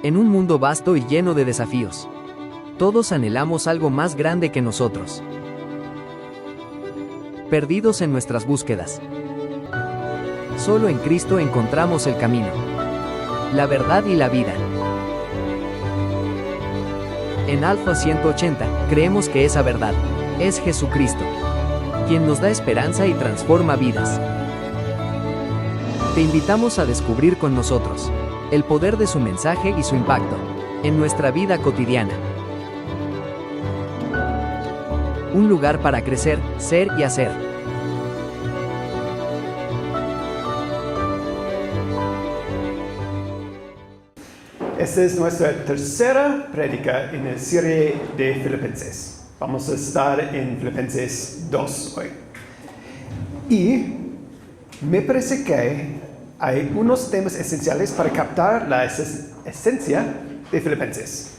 En un mundo vasto y lleno de desafíos, todos anhelamos algo más grande que nosotros. Perdidos en nuestras búsquedas. Solo en Cristo encontramos el camino, la verdad y la vida. En Alfa 180, creemos que esa verdad es Jesucristo, quien nos da esperanza y transforma vidas. Te invitamos a descubrir con nosotros el poder de su mensaje y su impacto en nuestra vida cotidiana. Un lugar para crecer, ser y hacer. Esta es nuestra tercera prédica en la serie de Filipenses. Vamos a estar en Filipenses 2 hoy. Y me parece que hay unos temas esenciales para captar la esencia de Filipenses.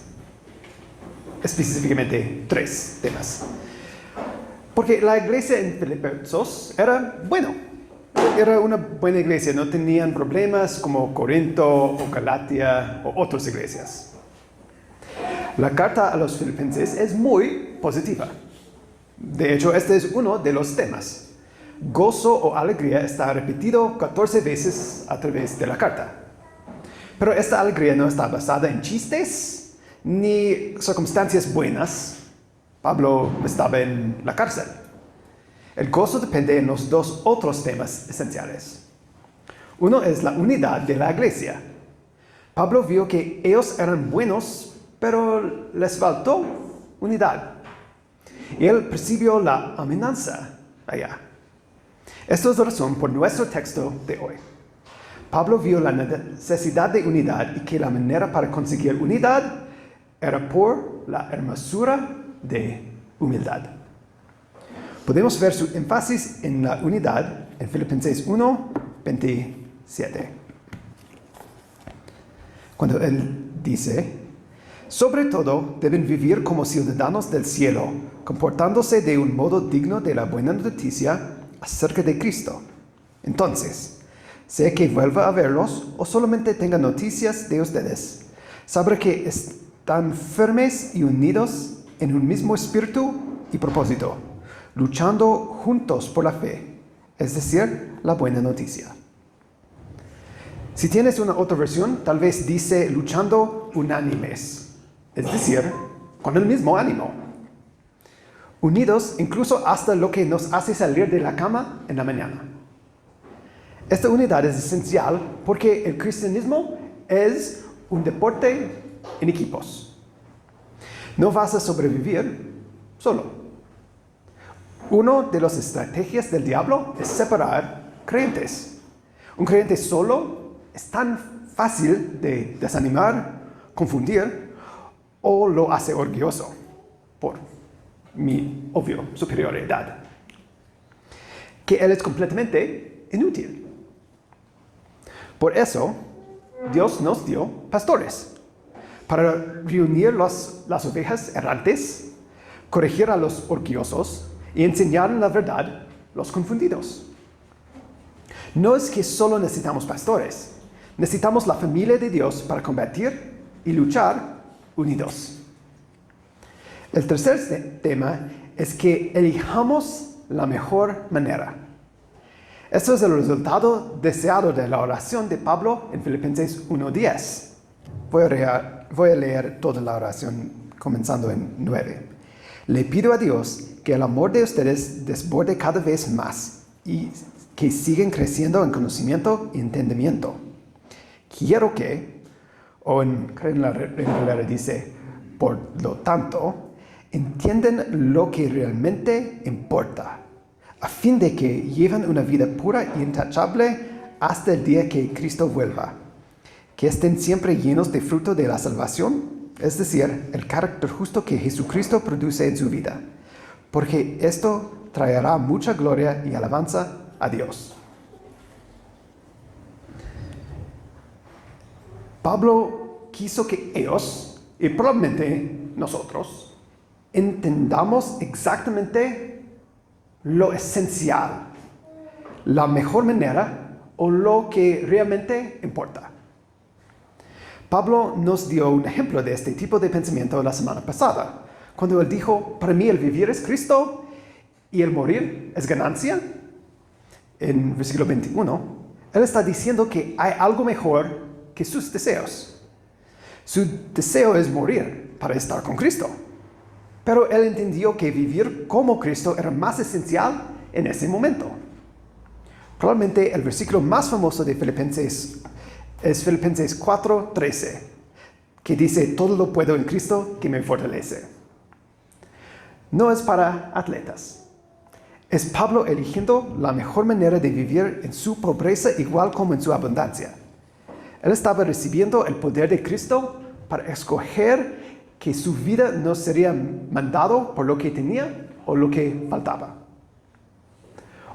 Específicamente 3 temas. Porque la iglesia en Filipenses era una buena iglesia, no tenían problemas como Corinto o Galatia o otras iglesias. La carta a los Filipenses es muy positiva. De hecho, este es uno de los temas. Gozo o alegría está repetido 14 veces a través de la carta. Pero esta alegría no está basada en chistes ni circunstancias buenas. Pablo estaba en la cárcel. El gozo depende en los 2 otros temas esenciales. Uno es la unidad de la iglesia. Pablo vio que ellos eran buenos, pero les faltó unidad. Y él percibió la amenaza allá. Esto es la razón por nuestro texto de hoy. Pablo vio la necesidad de unidad y que la manera para conseguir unidad era por la hermosura de humildad. Podemos ver su énfasis en la unidad en Filipenses 1:27. Cuando él dice, sobre todo deben vivir como ciudadanos del cielo, comportándose de un modo digno de la buena noticia acerca de Cristo. Entonces, sea que vuelva a verlos o solamente tenga noticias de ustedes, sabrá que están firmes y unidos en un mismo espíritu y propósito, luchando juntos por la fe, es decir, la buena noticia. Si tienes una otra versión, tal vez dice luchando unánimes, es decir, con el mismo ánimo. Unidos incluso hasta lo que nos hace salir de la cama en la mañana. Esta unidad es esencial porque el cristianismo es un deporte en equipos. No vas a sobrevivir solo. Una de las estrategias del diablo es separar creyentes. Un creyente solo es tan fácil de desanimar, confundir o lo hace orgulloso por mi obvia superioridad, que él es completamente inútil. Por eso, Dios nos dio pastores para reunir las ovejas errantes, corregir a los orgullosos y enseñar la verdad a los confundidos. No es que solo necesitamos pastores, necesitamos la familia de Dios para combatir y luchar unidos. El tercer tema es que elijamos la mejor manera. Esto es el resultado deseado de la oración de Pablo en Filipenses 1:10. Voy a leer toda la oración comenzando en 9. Le pido a Dios que el amor de ustedes desborde cada vez más y que sigan creciendo en conocimiento y entendimiento. Quiero que, o en la Reina Valera dice, por lo tanto, entiendan lo que realmente importa, a fin de que lleven una vida pura e intachable hasta el día que Cristo vuelva. Que estén siempre llenos de fruto de la salvación, es decir, el carácter justo que Jesucristo produce en su vida, porque esto traerá mucha gloria y alabanza a Dios. Pablo quiso que ellos, y probablemente nosotros, entendamos exactamente lo esencial, la mejor manera o lo que realmente importa. Pablo nos dio un ejemplo de este tipo de pensamiento la semana pasada, cuando él dijo, para mí el vivir es Cristo y el morir es ganancia. En versículo 21, él está diciendo que hay algo mejor que sus deseos. Su deseo es morir para estar con Cristo. Pero él entendió que vivir como Cristo era más esencial en ese momento. Probablemente el versículo más famoso de Filipenses es Filipenses 4:13, que dice, todo lo puedo en Cristo que me fortalece. No es para atletas. Es Pablo eligiendo la mejor manera de vivir en su pobreza igual como en su abundancia. Él estaba recibiendo el poder de Cristo para escoger que su vida no sería mandado por lo que tenía o lo que faltaba.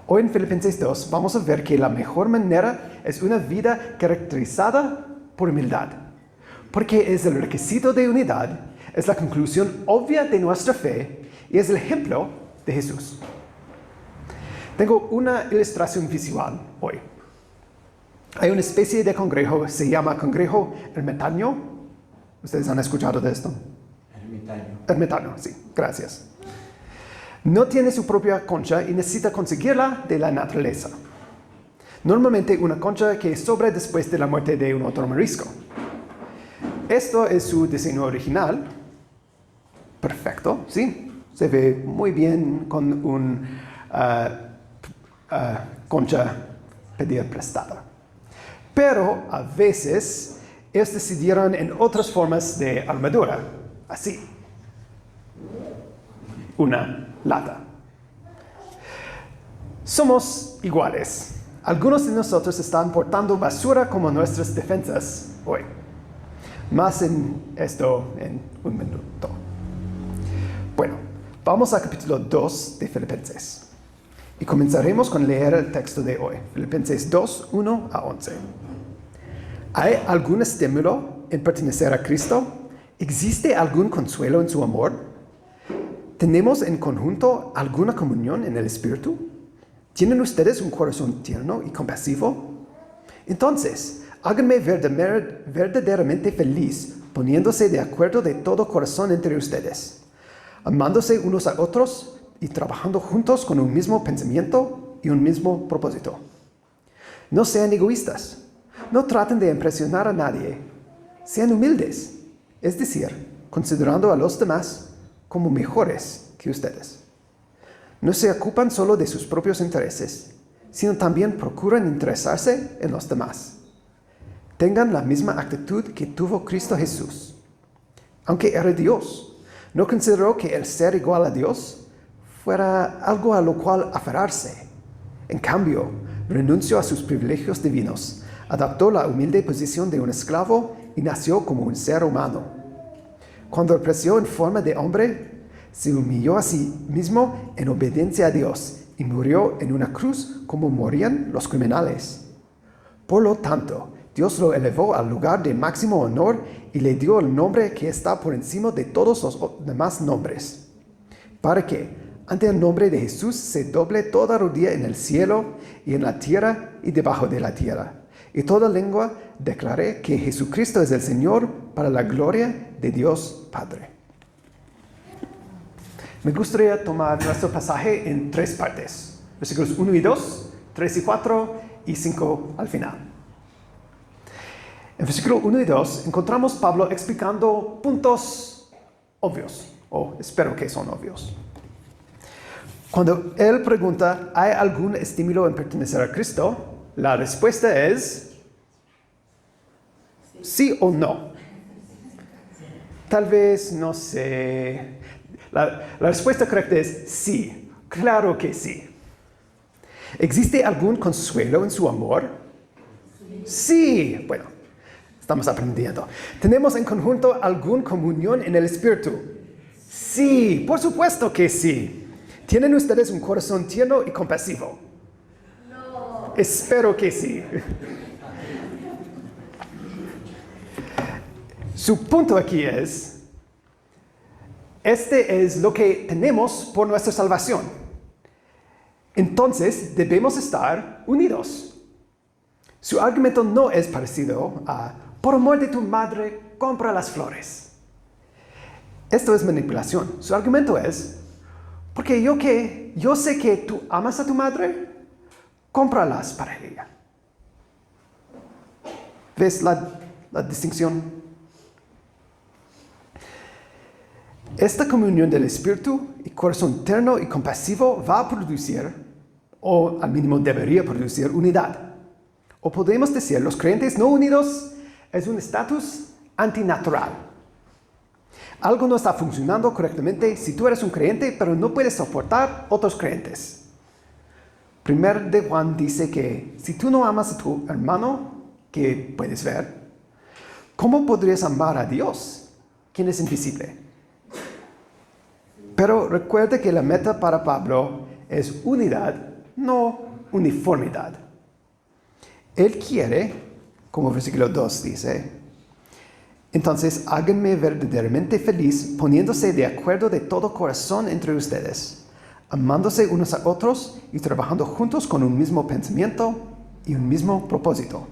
Hoy en Filipenses 2 vamos a ver que la mejor manera es una vida caracterizada por humildad, porque es el requisito de unidad, es la conclusión obvia de nuestra fe y es el ejemplo de Jesús. Tengo una ilustración visual hoy. Hay una especie de cangrejo, se llama cangrejo ermitaño. ¿Ustedes han escuchado de esto? Ermitaño, sí, gracias. No tiene su propia concha y necesita conseguirla de la naturaleza. Normalmente una concha que sobra después de la muerte de un otro marisco. Esto es su diseño original. Perfecto, ¿sí? Se ve muy bien con un concha pedir prestada. Pero a veces ellos decidieron en otras formas de armadura, así. Una lata. Somos iguales. Algunos de nosotros están portando basura como nuestras defensas hoy. Más en esto en un minuto. Bueno, vamos al capítulo 2 de Filipenses. Y comenzaremos con leer el texto de hoy. Filipenses 2, 1 a 11. ¿Hay algún estímulo en pertenecer a Cristo? ¿Existe algún consuelo en su amor? ¿Tenemos en conjunto alguna comunión en el Espíritu? ¿Tienen ustedes un corazón tierno y compasivo? Entonces, háganme verdaderamente feliz, poniéndose de acuerdo de todo corazón entre ustedes, amándose unos a otros y trabajando juntos con un mismo pensamiento y un mismo propósito. No sean egoístas, no traten de impresionar a nadie, sean humildes, es decir, considerando a los demás como mejores que ustedes. No se ocupan solo de sus propios intereses, sino también procuran interesarse en los demás. Tengan la misma actitud que tuvo Cristo Jesús. Aunque era Dios, no consideró que el ser igual a Dios fuera algo a lo cual aferrarse. En cambio, renunció a sus privilegios divinos, adoptó la humilde posición de un esclavo y nació como un ser humano. Cuando apareció en forma de hombre, se humilló a sí mismo en obediencia a Dios y murió en una cruz como morían los criminales. Por lo tanto, Dios lo elevó al lugar de máximo honor y le dio el nombre que está por encima de todos los demás nombres, para que, ante el nombre de Jesús, se doble toda rodilla en el cielo y en la tierra y debajo de la tierra, y toda lengua declare que Jesucristo es el Señor para la gloria de Dios Padre. Me gustaría tomar nuestro pasaje en 3 partes. Versículos 1 y 2, 3 y 4 y 5 al final. En versículo 1 y 2 encontramos Pablo explicando puntos obvios, o espero que son obvios. Cuando él pregunta, ¿hay algún estímulo en pertenecer a Cristo? La respuesta es sí o no. Tal vez, no sé. La respuesta correcta es sí. Claro que sí. ¿Existe algún consuelo en su amor? Sí. Bueno, estamos aprendiendo. ¿Tenemos en conjunto alguna comunión en el Espíritu? Sí, por supuesto que sí. ¿Tienen ustedes un corazón tierno y compasivo? No. Espero que sí. Su punto aquí es, este es lo que tenemos por nuestra salvación. Entonces debemos estar unidos. Su argumento no es parecido a por amor de tu madre, compra las flores. Esto es manipulación. Su argumento es, porque yo sé que tú amas a tu madre, cómpralas para ella. ¿Ves la distinción? Esta comunión del Espíritu y corazón terno y compasivo va a producir, o al mínimo debería producir, unidad. O podemos decir, los creyentes no unidos es un estatus antinatural. Algo no está funcionando correctamente si tú eres un creyente, pero no puedes soportar otros creyentes. Primer de Juan dice que si tú no amas a tu hermano, que puedes ver, ¿cómo podrías amar a Dios, quien es invisible? Pero recuerde que la meta para Pablo es unidad, no uniformidad. Él quiere, como versículo 2 dice, entonces háganme verdaderamente feliz poniéndose de acuerdo de todo corazón entre ustedes, amándose unos a otros y trabajando juntos con un mismo pensamiento y un mismo propósito.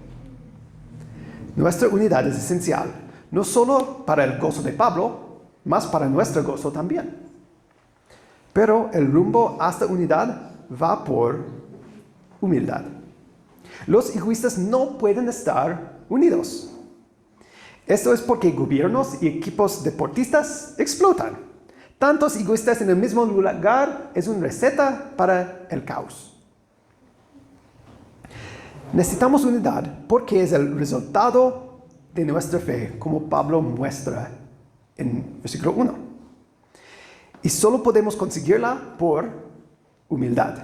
Nuestra unidad es esencial, no solo para el gozo de Pablo, más para nuestro gozo también. Pero el rumbo hasta unidad va por humildad. Los egoístas no pueden estar unidos. Esto es porque gobiernos y equipos deportistas explotan. Tantos egoístas en el mismo lugar es una receta para el caos. Necesitamos unidad porque es el resultado de nuestra fe, como Pablo muestra en versículo 1. Y solo podemos conseguirla por humildad.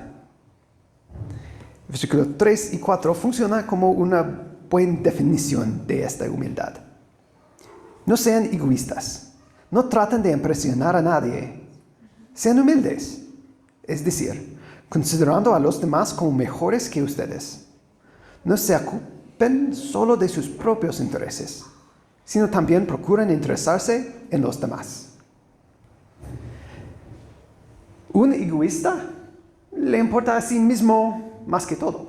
Versículos 3 y 4 funciona como una buena definición de esta humildad. No sean egoístas. No traten de impresionar a nadie. Sean humildes. Es decir, considerando a los demás como mejores que ustedes. No se ocupen solo de sus propios intereses, sino también procuren interesarse en los demás. Un egoísta le importa a sí mismo más que todo.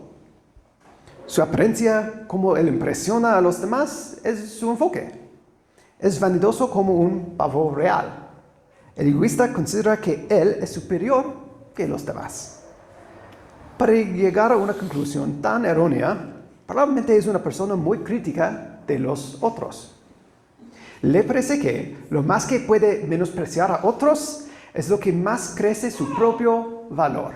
Su apariencia, como él impresiona a los demás, es su enfoque. Es vanidoso como un pavo real. El egoísta considera que él es superior que los demás. Para llegar a una conclusión tan errónea, probablemente es una persona muy crítica de los otros. Le parece que lo más que puede menospreciar a otros es lo que más crece su propio valor.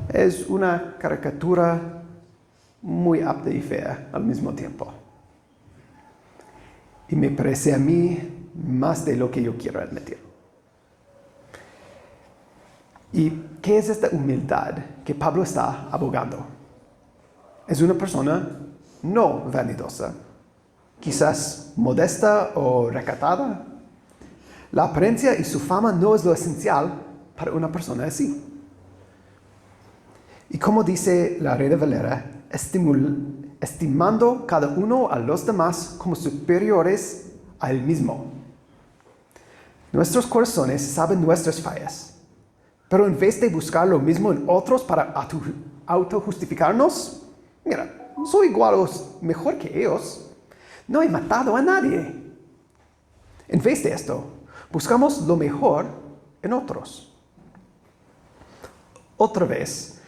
Es una caricatura muy apta y fea al mismo tiempo. Y me parece a mí más de lo que yo quiero admitir. ¿Y qué es esta humildad que Pablo está abogando? Es una persona no vanidosa, quizás modesta o recatada. La apariencia y su fama no es lo esencial para una persona así. Y como dice la Reina Valera, estimando cada uno a los demás como superiores a él mismo. Nuestros corazones saben nuestras fallas, pero en vez de buscar lo mismo en otros para autojustificarnos, mira, soy igual o mejor que ellos, no he matado a nadie. En vez de esto, buscamos lo mejor en otros. Otra vez,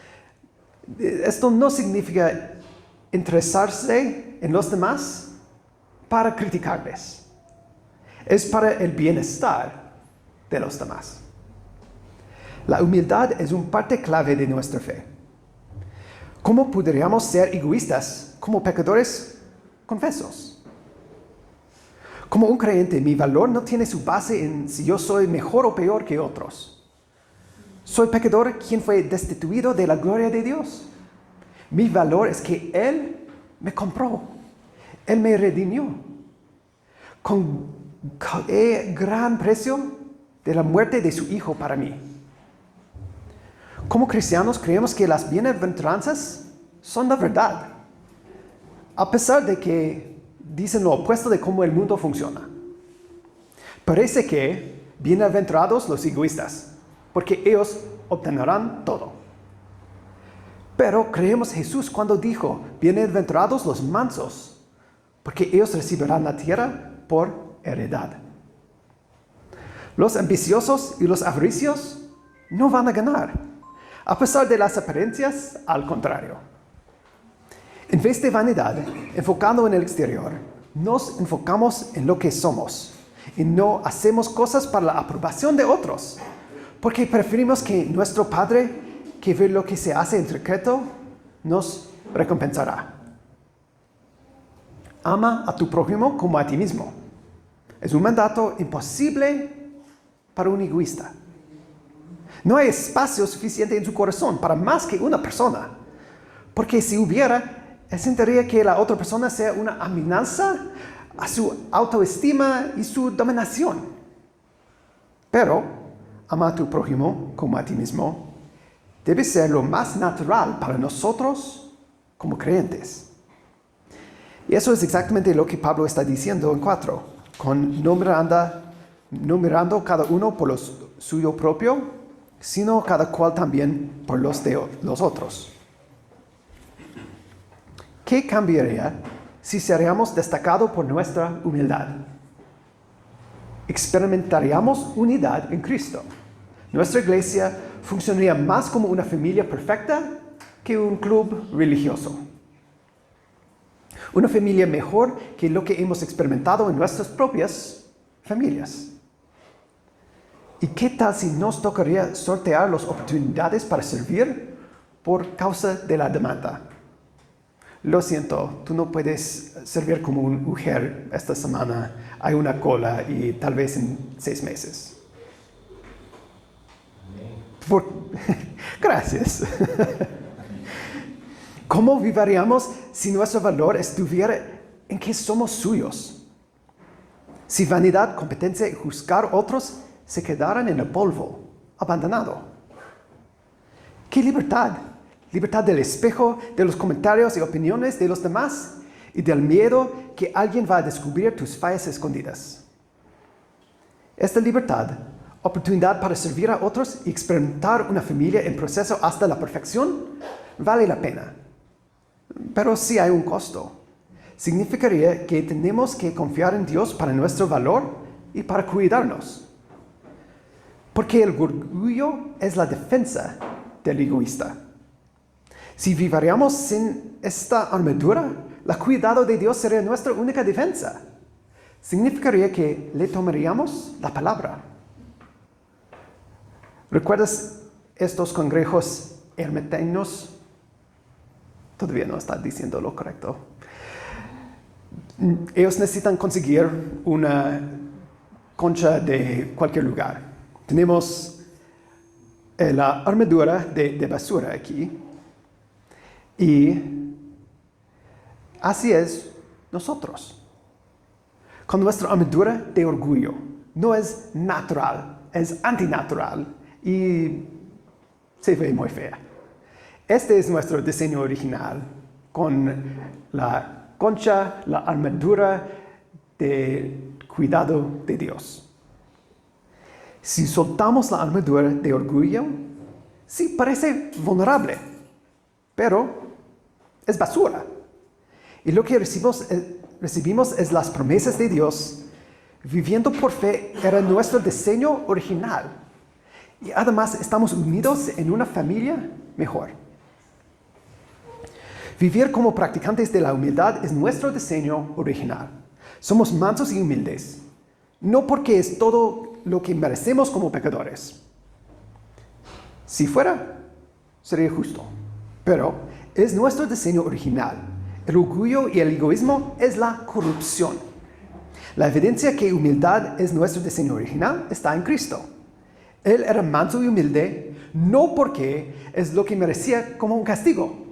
esto no significa interesarse en los demás para criticarles. Es para el bienestar de los demás. La humildad es una parte clave de nuestra fe. ¿Cómo podríamos ser egoístas como pecadores confesos? Como un creyente, mi valor no tiene su base en si yo soy mejor o peor que otros. Soy pecador quien fue destituido de la gloria de Dios. Mi valor es que Él me compró. Él me redimió. Con gran precio de la muerte de su Hijo para mí. Como cristianos creemos que las bienaventuranzas son la verdad. A pesar de que dicen lo opuesto de cómo el mundo funciona. Parece que bienaventurados los egoístas, porque ellos obtendrán todo. Pero creemos Jesús cuando dijo, bienaventurados los mansos, porque ellos recibirán la tierra por heredad. Los ambiciosos y los avariciosos no van a ganar, a pesar de las apariencias, al contrario. En vez de vanidad, enfocando en el exterior, nos enfocamos en lo que somos y no hacemos cosas para la aprobación de otros, porque preferimos que nuestro Padre, que ve lo que se hace en secreto, nos recompensará. Ama a tu prójimo como a ti mismo. Es un mandato imposible para un egoísta. No hay espacio suficiente en su corazón para más que una persona, porque si hubiera, él sentiría que la otra persona sea una amenaza a su autoestima y su dominación. Pero ama a tu prójimo como a ti mismo debe ser lo más natural para nosotros como creyentes. Y eso es exactamente lo que Pablo está diciendo en 4, no mirando cada uno por lo suyo propio, sino cada cual también por los de los otros. ¿Qué cambiaría si seríamos destacados por nuestra humildad? Experimentaríamos unidad en Cristo. Nuestra iglesia funcionaría más como una familia perfecta que un club religioso. Una familia mejor que lo que hemos experimentado en nuestras propias familias. ¿Y qué tal si nos tocaría sortear las oportunidades para servir por causa de la demanda? Lo siento, tú no puedes servir como una mujer esta semana. Hay una cola y tal vez en 6 meses. Gracias. ¿Cómo viviríamos si nuestro valor estuviera en que somos suyos? Si vanidad, competencia y juzgar a otros se quedaran en el polvo, abandonado. ¿Qué libertad? Libertad del espejo, de los comentarios y opiniones de los demás y del miedo que alguien va a descubrir tus fallas escondidas. Esta libertad, oportunidad para servir a otros y experimentar una familia en proceso hasta la perfección, vale la pena. Pero sí hay un costo. Significaría que tenemos que confiar en Dios para nuestro valor y para cuidarnos. Porque el orgullo es la defensa del egoísta. Si viviríamos sin esta armadura, el cuidado de Dios sería nuestra única defensa. Significaría que le tomaríamos la palabra. ¿Recuerdas estos cangrejos ermitaños? Todavía no está diciendo lo correcto. Ellos necesitan conseguir una concha de cualquier lugar. Tenemos la armadura de basura aquí. Y así es nosotros. Con nuestra armadura de orgullo. No es natural, es antinatural y se ve muy fea. Este es nuestro diseño original, con la concha, la armadura de cuidado de Dios. Si soltamos la armadura de orgullo, sí parece vulnerable, pero es basura. Y lo que recibimos es las promesas de Dios. Viviendo por fe era nuestro diseño original. Y además estamos unidos en una familia mejor. Vivir como practicantes de la humildad es nuestro diseño original. Somos mansos y humildes. No porque es todo lo que merecemos como pecadores. Si fuera, sería justo. Pero es nuestro diseño original. El orgullo y el egoísmo es la corrupción. La evidencia que humildad es nuestro diseño original está en Cristo. Él era manso y humilde, no porque es lo que merecía como un castigo.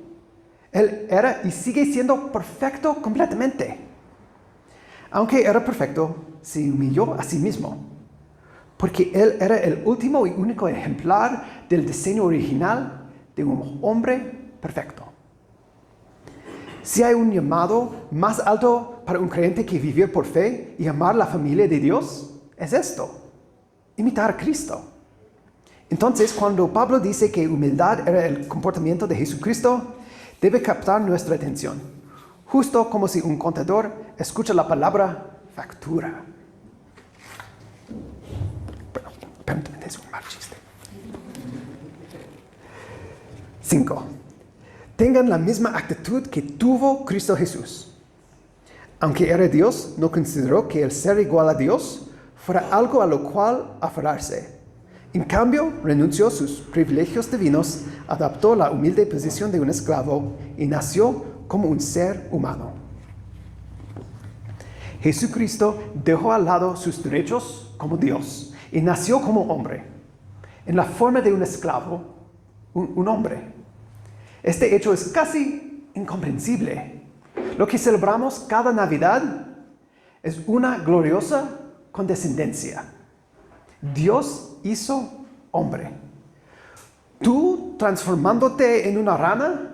Él era y sigue siendo perfecto completamente. Aunque era perfecto, se humilló a sí mismo. Porque Él era el último y único ejemplar del diseño original de un hombre perfecto. Si hay un llamado más alto para un creyente que vivir por fe y amar la familia de Dios, es esto: imitar a Cristo. Entonces, cuando Pablo dice que humildad era el comportamiento de Jesucristo, debe captar nuestra atención. justo como si un contador escucha la palabra factura. Bueno, aparentemente es un mal chiste. 5. Tengan la misma actitud que tuvo Cristo Jesús. Aunque era Dios, no consideró que el ser igual a Dios fuera algo a lo cual aferrarse. En cambio, renunció a sus privilegios divinos, adoptó la humilde posición de un esclavo y nació como un ser humano. Jesucristo dejó al lado sus derechos como Dios y nació como hombre, en la forma de un esclavo, un hombre. Este hecho es casi incomprensible. Lo que celebramos cada Navidad es una gloriosa condescendencia. Dios hizo hombre. Tú, transformándote en una rana,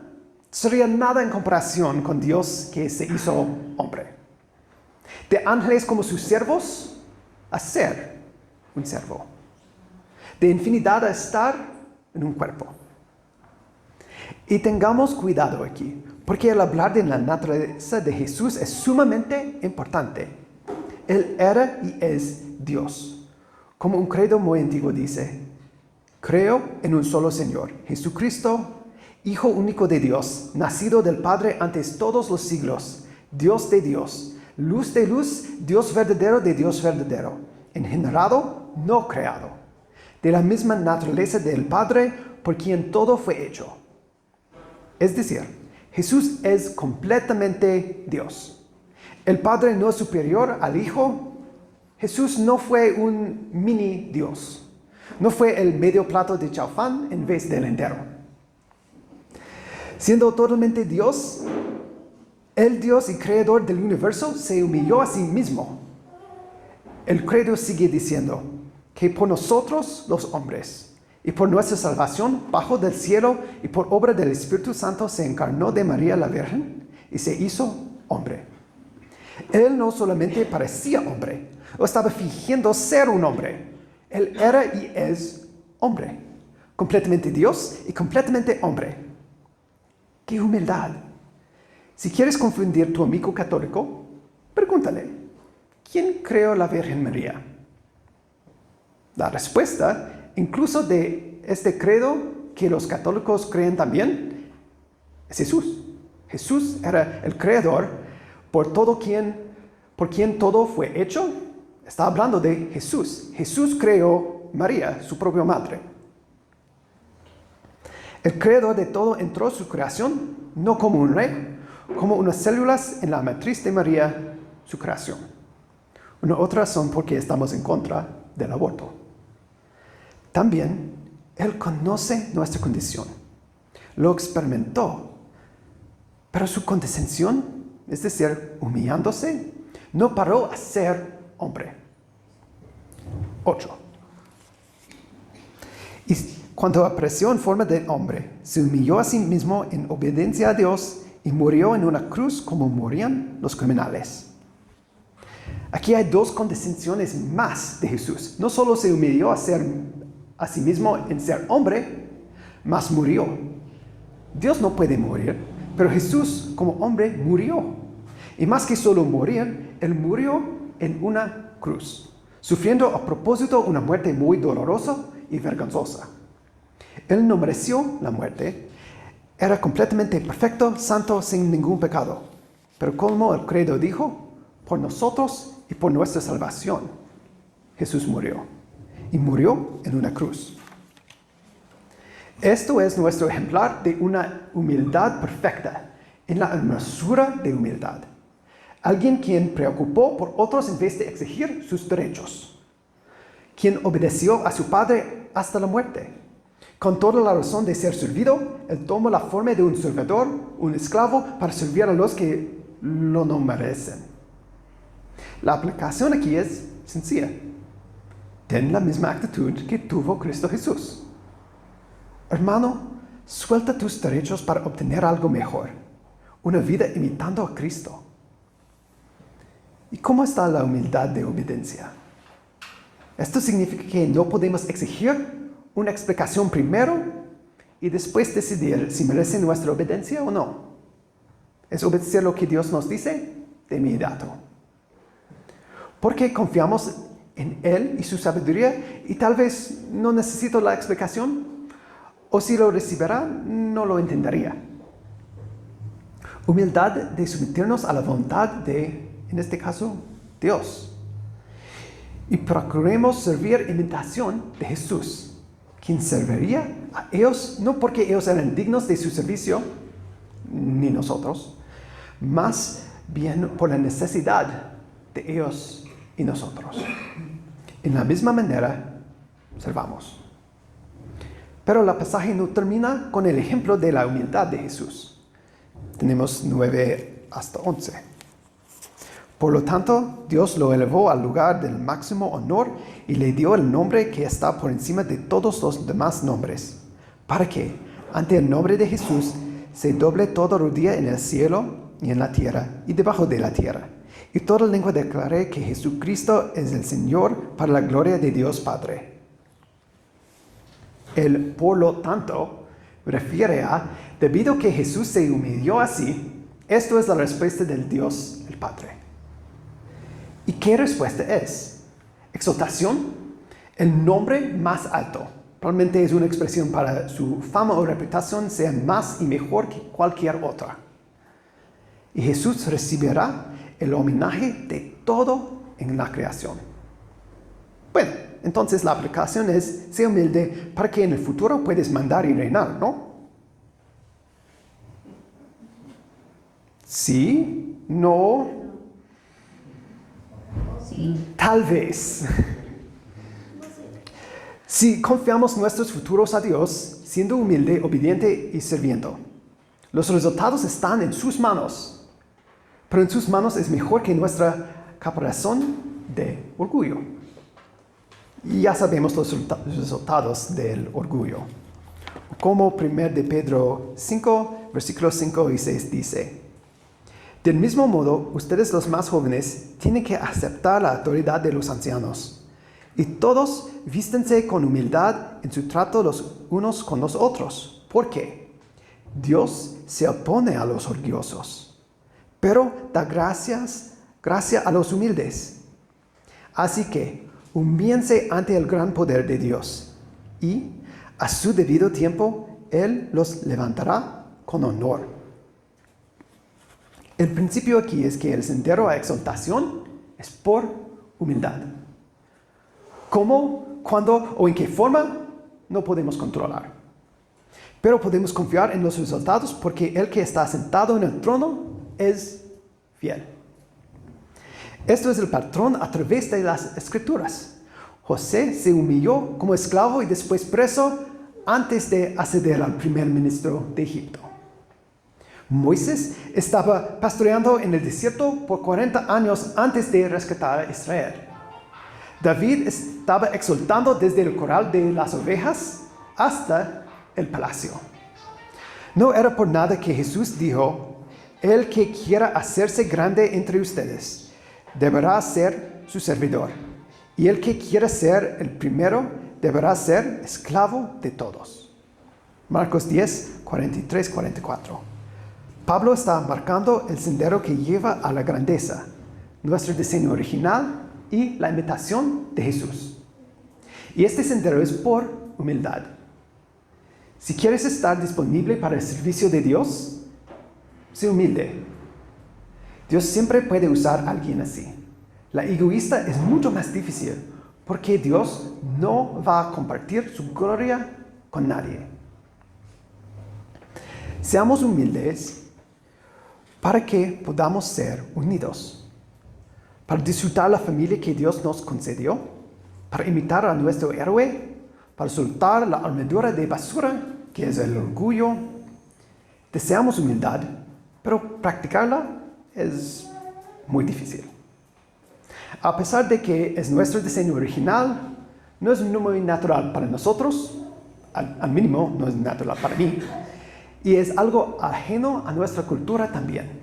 sería nada en comparación con Dios que se hizo hombre. De ángeles como sus siervos, a ser un siervo. De infinidad a estar en un cuerpo. Y tengamos cuidado aquí, porque el hablar de la naturaleza de Jesús es sumamente importante. Él era y es Dios. Como un credo muy antiguo dice, creo en un solo Señor, Jesucristo, Hijo único de Dios, nacido del Padre antes todos los siglos, Dios de Dios, luz de luz, Dios verdadero de Dios verdadero, engendrado, no creado, de la misma naturaleza del Padre, por quien todo fue hecho. Es decir, Jesús es completamente Dios. El Padre no es superior al Hijo. Jesús no fue un mini Dios. No fue el medio plato de chaufán en vez del entero. Siendo totalmente Dios, el Dios y creador del universo se humilló a sí mismo. El credo sigue diciendo que por nosotros los hombres y por nuestra salvación bajo del cielo y por obra del Espíritu Santo se encarnó de María la Virgen y se hizo hombre. Él no solamente parecía hombre o estaba fingiendo ser un hombre. Él era y es hombre, completamente Dios y completamente hombre. ¡Qué humildad! Si quieres confundir a tu amigo católico, pregúntale, ¿quién creó la Virgen María? La respuesta, incluso de este credo que los católicos creen también, es Jesús. Jesús era el creador por quien todo fue hecho. Está hablando de Jesús. Jesús creó María, su propia madre. El creador de todo entró en su creación, no como un rey, como unas células en la matriz de María, su creación. Una otra razón por qué estamos en contra del aborto. También, Él conoce nuestra condición. Lo experimentó. Pero su condescensión, es decir, humillándose, no paró a ser hombre. 8. Y cuando apareció en forma de hombre, se humilló a sí mismo en obediencia a Dios y murió en una cruz como morían los criminales. Aquí hay dos condescensiones más de Jesús. No solo se humilló a sí mismo en ser hombre, mas murió. Dios no puede morir, pero Jesús como hombre murió. Y más que solo morir, Él murió en una cruz, sufriendo a propósito una muerte muy dolorosa y vergonzosa. Él no mereció la muerte. Era completamente perfecto, santo, sin ningún pecado. Pero como el credo dijo, por nosotros y por nuestra salvación, Jesús murió. Y murió en una cruz. Esto es nuestro ejemplar de una humildad perfecta, en la hermosura de humildad. Alguien quien preocupó por otros en vez de exigir sus derechos. Quien obedeció a su Padre hasta la muerte. Con toda la razón de ser servido, Él tomó la forma de un servidor, un esclavo, para servir a los que lo no merecen. La aplicación aquí es sencilla. Ten la misma actitud que tuvo Cristo Jesús. Hermano, suelta tus derechos para obtener algo mejor. Una vida imitando a Cristo. ¿Y cómo está la humildad de obediencia? Esto significa que no podemos exigir una explicación primero y después decidir si merece nuestra obediencia o no. Es obedecer lo que Dios nos dice de inmediato. Porque confiamos en Él y su sabiduría y tal vez no necesito la explicación, o si lo recibiera, no lo entendería. Humildad de someternos a la voluntad de, en este caso, Dios. Y procuremos servir imitación de Jesús, quien serviría a ellos no porque ellos eran dignos de su servicio, ni nosotros, más bien por la necesidad de ellos y nosotros. En la misma manera, servamos. Pero el pasaje no termina con el ejemplo de la humildad de Jesús. Tenemos 9 hasta 11. Por lo tanto, Dios lo elevó al lugar del máximo honor y le dio el nombre que está por encima de todos los demás nombres, para que, ante el nombre de Jesús, se doble toda rodilla en el cielo y en la tierra y debajo de la tierra, y toda lengua declare que Jesucristo es el Señor para la gloria de Dios Padre. El por lo tanto refiere a, debido a que Jesús se humilló así, esto es la respuesta del Dios el Padre. ¿Y qué respuesta es? Exaltación, el nombre más alto. Probablemente es una expresión para su fama o reputación sea más y mejor que cualquier otra. Y Jesús recibirá el homenaje de todo en la creación. Bueno, entonces la aplicación es, sé humilde para que en el futuro puedas mandar y reinar, ¿no? ¿Sí? ¿No? Tal vez. Si confiamos nuestros futuros a Dios, siendo humilde, obediente y sirviendo, los resultados están en sus manos. Pero en sus manos es mejor que nuestra caparazón de orgullo. Y ya sabemos los resultados del orgullo. Como 1 de Pedro 5, versículos 5 y 6 dice: del mismo modo, ustedes los más jóvenes tienen que aceptar la autoridad de los ancianos. Y todos vístense con humildad en su trato los unos con los otros. ¿Por qué? Dios se opone a los orgullosos, pero da gracia a los humildes. Así que, humíllense ante el gran poder de Dios. Y, a su debido tiempo, Él los levantará con honor. El principio aquí es que el sendero a exaltación es por humildad. ¿Cómo, cuándo o en qué forma? No podemos controlar. Pero podemos confiar en los resultados porque el que está sentado en el trono es fiel. Esto es el patrón a través de las Escrituras. José se humilló como esclavo y después preso antes de acceder al primer ministro de Egipto. Moisés estaba pastoreando en el desierto por 40 años antes de rescatar a Israel. David estaba exaltando desde el corral de las ovejas hasta el palacio. No era por nada que Jesús dijo: el que quiera hacerse grande entre ustedes, deberá ser su servidor. Y el que quiera ser el primero, deberá ser esclavo de todos. Marcos 10, 43, 44. Pablo está marcando el sendero que lleva a la grandeza, nuestro diseño original y la imitación de Jesús. Y este sendero es por humildad. Si quieres estar disponible para el servicio de Dios, sé humilde. Dios siempre puede usar a alguien así. La egoísta es mucho más difícil porque Dios no va a compartir su gloria con nadie. Seamos humildes para que podamos ser unidos, para disfrutar la familia que Dios nos concedió, para imitar a nuestro héroe, para soltar la armadura de basura que es el orgullo. Deseamos humildad, pero practicarla es muy difícil. A pesar de que es nuestro diseño original, no es muy natural para nosotros, al mínimo no es natural para mí, y es algo ajeno a nuestra cultura también.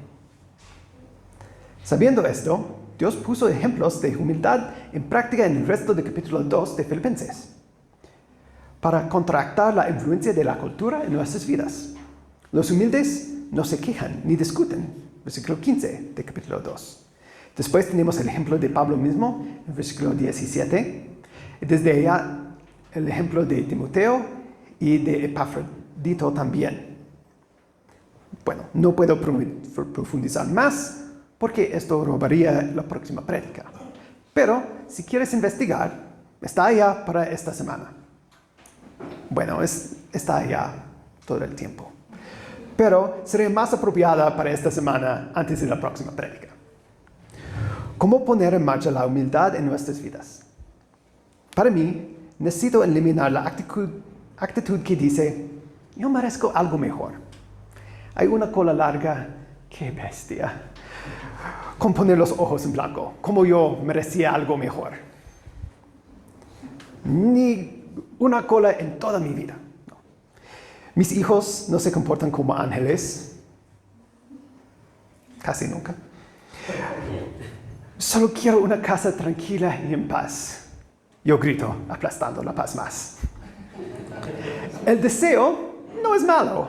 Sabiendo esto, Dios puso ejemplos de humildad en práctica en el resto del capítulo 2 de Filipenses, para contrarrestar la influencia de la cultura en nuestras vidas. Los humildes no se quejan ni discuten. Versículo 15 de capítulo 2. Después tenemos el ejemplo de Pablo mismo, en versículo 17. Desde allá el ejemplo de Timoteo y de Epafrodito también. Bueno, no puedo profundizar más porque esto robaría la próxima prédica. Pero si quieres investigar, está allá para esta semana. Bueno, está allá todo el tiempo. Pero sería más apropiada para esta semana antes de la próxima prédica. ¿Cómo poner en marcha la humildad en nuestras vidas? Para mí, necesito eliminar la actitud que dice, yo merezco algo mejor. Hay una cola larga, qué bestia. Con poner los ojos en blanco, como yo merecía algo mejor. Ni una cola en toda mi vida. No. Mis hijos no se comportan como ángeles. Casi nunca. Solo quiero una casa tranquila y en paz. Yo grito, aplastando la paz más. El deseo no es malo.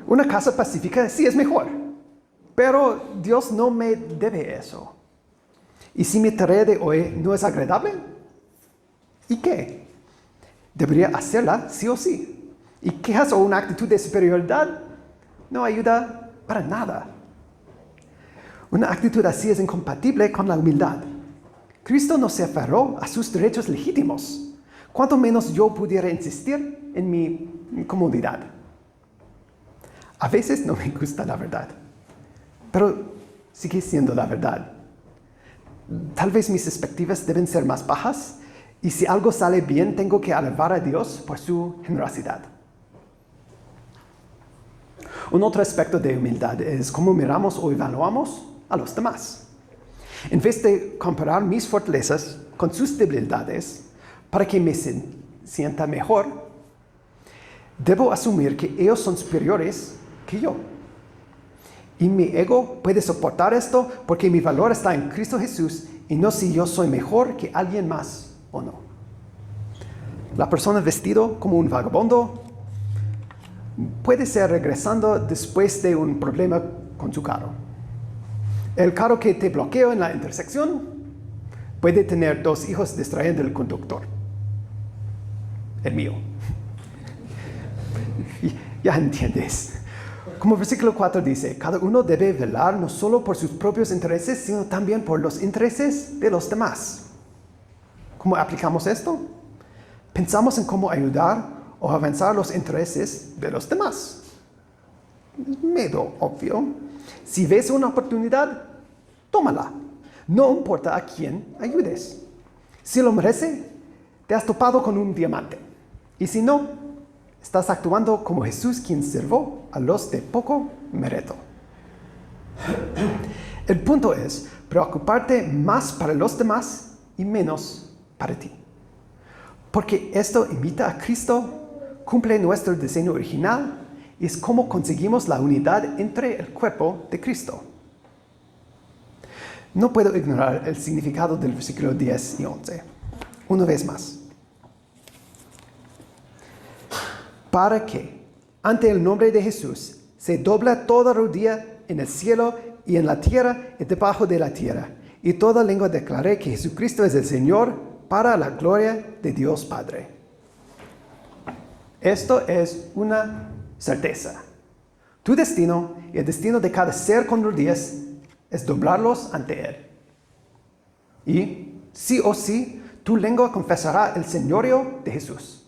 Una casa pacífica sí es mejor. Pero Dios no me debe eso. ¿Y si mi tarea de hoy no es agradable? ¿Y qué? Debería hacerla sí o sí. ¿Y quejas o una actitud de superioridad no ayuda para nada? Una actitud así es incompatible con la humildad. Cristo no se aferró a sus derechos legítimos. Cuanto menos yo pudiera insistir en mi comodidad. A veces no me gusta la verdad, pero sigue siendo la verdad. Tal vez mis expectativas deben ser más bajas y si algo sale bien tengo que alabar a Dios por su generosidad. Un otro aspecto de humildad es cómo miramos o evaluamos a los demás. En vez de comparar mis fortalezas con sus debilidades para que me sienta mejor, debo asumir que ellos son superiores que yo. Y mi ego puede soportar esto porque mi valor está en Cristo Jesús y no si yo soy mejor que alguien más o no. La persona vestido como un vagabundo puede ser regresando después de un problema con su carro. El carro que te bloqueó en la intersección puede tener 2 hijos distrayendo al conductor. El mío. Ya entiendes. Como versículo 4 dice, cada uno debe velar no solo por sus propios intereses, sino también por los intereses de los demás. ¿Cómo aplicamos esto? Pensamos en cómo ayudar o avanzar los intereses de los demás. Es medio obvio. Si ves una oportunidad, tómala. No importa a quién ayudes. Si lo merece, te has topado con un diamante. Y si no, estás actuando como Jesús, quien sirvió a los de poco mérito. El punto es preocuparte más para los demás y menos para ti. Porque esto imita a Cristo, cumple nuestro diseño original y es como conseguimos la unidad entre el cuerpo de Cristo. No puedo ignorar el significado del versículo 10 y 11. Una vez más. Para que, ante el nombre de Jesús, se dobla toda rodilla en el cielo y en la tierra y debajo de la tierra, y toda lengua declare que Jesucristo es el Señor para la gloria de Dios Padre. Esto es una certeza. Tu destino y el destino de cada ser con rodillas es doblarlos ante Él. Y, sí o sí, tu lengua confesará el señorío de Jesús.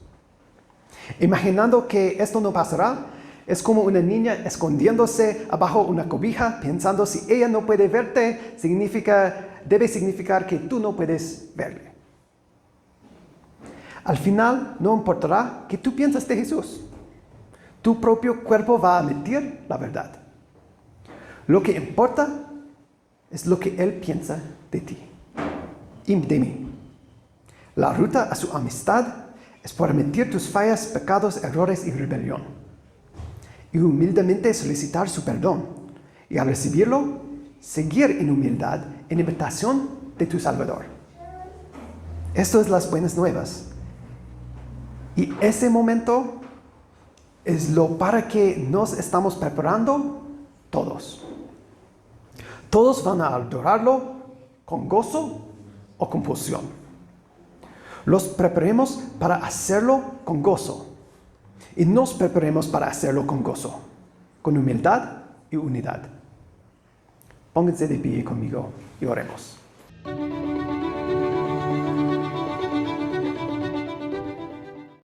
Imaginando que esto no pasará, es como una niña escondiéndose abajo una cobija, pensando si ella no puede verte, debe significar que tú no puedes verle. Al final, no importará que tú piensas de Jesús. Tu propio cuerpo va a admitir la verdad. Lo que importa es lo que Él piensa de ti y de mí. La ruta a su amistad es por admitir tus fallas, pecados, errores y rebelión. Y humildemente solicitar su perdón. Y al recibirlo, seguir en humildad en imitación de tu Salvador. Esto es las buenas nuevas. Y ese momento es lo para que nos estamos preparando todos. Todos van a adorarlo con gozo o compulsión. Los preparemos para hacerlo con gozo. Y nos preparemos para hacerlo con gozo, con humildad y unidad. Pónganse de pie conmigo y oremos.